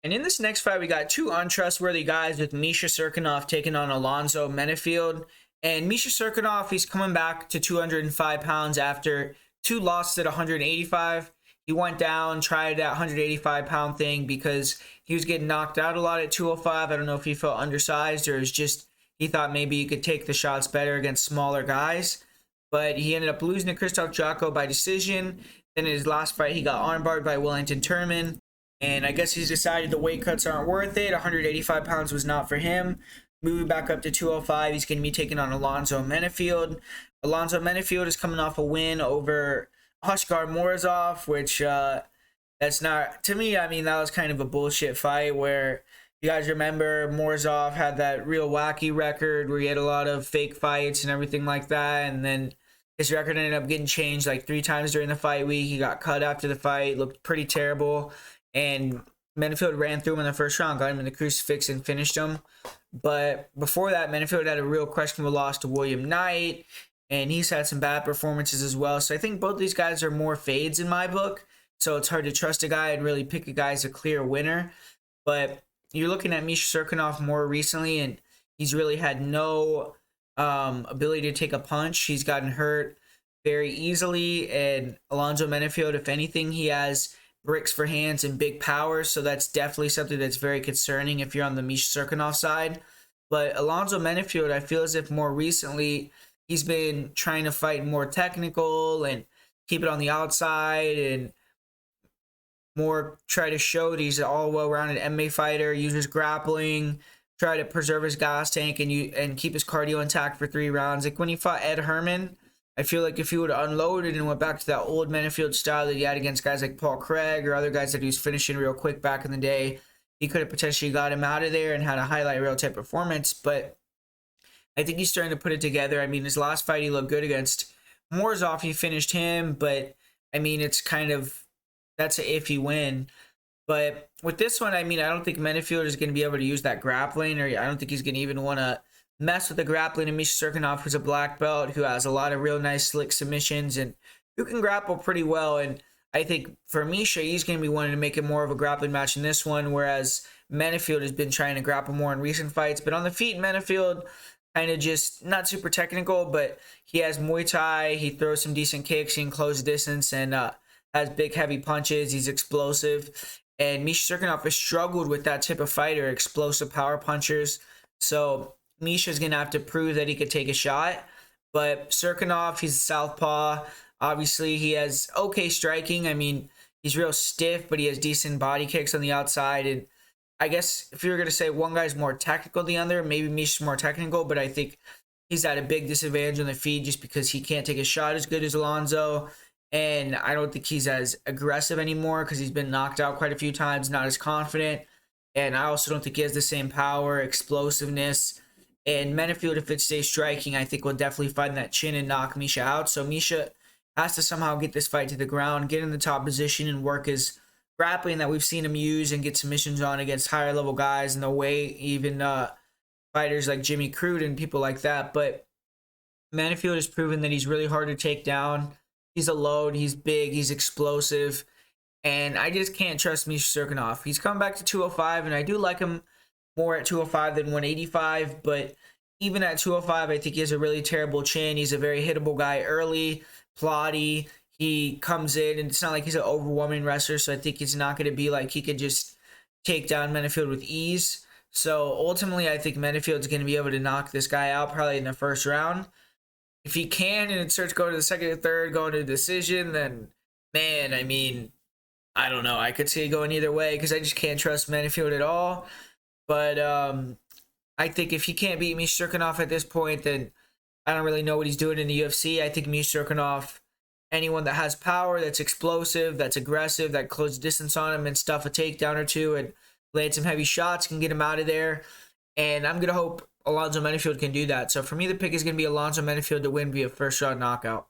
And in this next fight, we got two untrustworthy guys with Misha Cirkunov taking on Alonzo Menifield. And Misha Cirkunov, he's coming back to 205 pounds after two losses at 185. He went down, tried that 185-pound thing because he was getting knocked out a lot at 205. I don't know if he felt undersized or it's just he thought maybe he could take the shots better against smaller guys. But he ended up losing to Christoph Jocko by decision. Then in his last fight, he got armbarred by Wellington Turman. And I guess he's decided the weight cuts aren't worth it. 185 pounds was not for him. Moving back up to 205, he's going to be taking on Alonzo Menifield. Alonzo Menifield is coming off a win over Hushgar Morozov, which that's not, to me, I mean, that was kind of a bullshit fight where, you guys remember, Morozov had that real wacky record where he had a lot of fake fights and everything like that, and then his record ended up getting changed like 3 times during the fight week. He got cut after the fight, looked pretty terrible. And Menifield ran through him in the first round, got him in the crucifix and finished him. But before that, Menifield had a real questionable loss to William Knight, and he's had some bad performances as well. So I think both these guys are more fades in my book. So it's hard to trust a guy and really pick a guy as a clear winner. But you're looking at Misha Cirkunov more recently, and he's really had no ability to take a punch. He's gotten hurt very easily. And Alonzo Menifield, if anything, he has bricks for hands and big power, so that's definitely something that's very concerning if you're on the Misha Cirkunov side. But Alonzo Menifield, I feel as if more recently he's been trying to fight more technical and keep it on the outside and more try to show that he's an all well-rounded MMA fighter, uses grappling, try to preserve his gas tank and keep his cardio intact for 3 rounds. Like when he fought Ed Herman, I feel like if he would have unloaded and went back to that old Menifield style that he had against guys like Paul Craig or other guys that he was finishing real quick back in the day, he could have potentially got him out of there and had a highlight reel type performance. But I think he's starting to put it together. I mean, his last fight, he looked good against Morozov. He finished him, but I mean, it's kind of, that's an iffy win. But with this one, I mean, I don't think Menifield is going to be able to use that grappling, or I don't think he's going to even want to mess with the grappling. And Misha Cirkunov, who's a black belt, who has a lot of real nice slick submissions and who can grapple pretty well. And I think for Misha, he's going to be wanting to make it more of a grappling match in this one, whereas Menifield has been trying to grapple more in recent fights. But on the feet, Menifield kind of just not super technical, but he has Muay Thai. He throws some decent kicks. He can close distance and has big, heavy punches. He's explosive. And Misha Cirkunov has struggled with that type of fighter, explosive power punchers. So Misha's going to have to prove that he could take a shot. But Cirkunov, he's a southpaw. Obviously, he has okay striking. I mean, he's real stiff, but he has decent body kicks on the outside. And I guess if you were going to say one guy's more technical than the other, maybe Misha's more technical, but I think he's at a big disadvantage on the feet just because he can't take a shot as good as Alonzo. And I don't think he's as aggressive anymore because he's been knocked out quite a few times, not as confident. And I also don't think he has the same power, explosiveness. And Menifield, if it stays striking, I think will definitely find that chin and knock Misha out. So Misha has to somehow get this fight to the ground, get in the top position, and work his grappling that we've seen him use and get submissions on against higher level guys in the way, even fighters like Jimmy Crute and people like that. But Menifield has proven that he's really hard to take down. He's a load, he's big, he's explosive, and I just can't trust Misha Cirkunov. He's come back to 205, and I do like him more at 205 than 185, but even at 205, I think he has a really terrible chin. He's a very hittable guy early, plotty. He comes in, and it's not like he's an overwhelming wrestler, so I think he's not going to be like he could just take down Menifield with ease. So ultimately, I think Menifield's going to be able to knock this guy out probably in the first round. If he can, and it starts going to the second or third, going to a decision, then, man, I mean, I don't know. I could see it going either way because I just can't trust Menifield at all. But I think if he can't beat Misha Cirkunov at this point, then I don't really know what he's doing in the UFC. I think Misha Cirkunov, anyone that has power, that's explosive, that's aggressive, that closes distance on him and stuff a takedown or two and land some heavy shots, can get him out of there. And I'm going to hope Alonzo Menifield can do that. So for me, the pick is going to be Alonzo Menifield to win via first round knockout.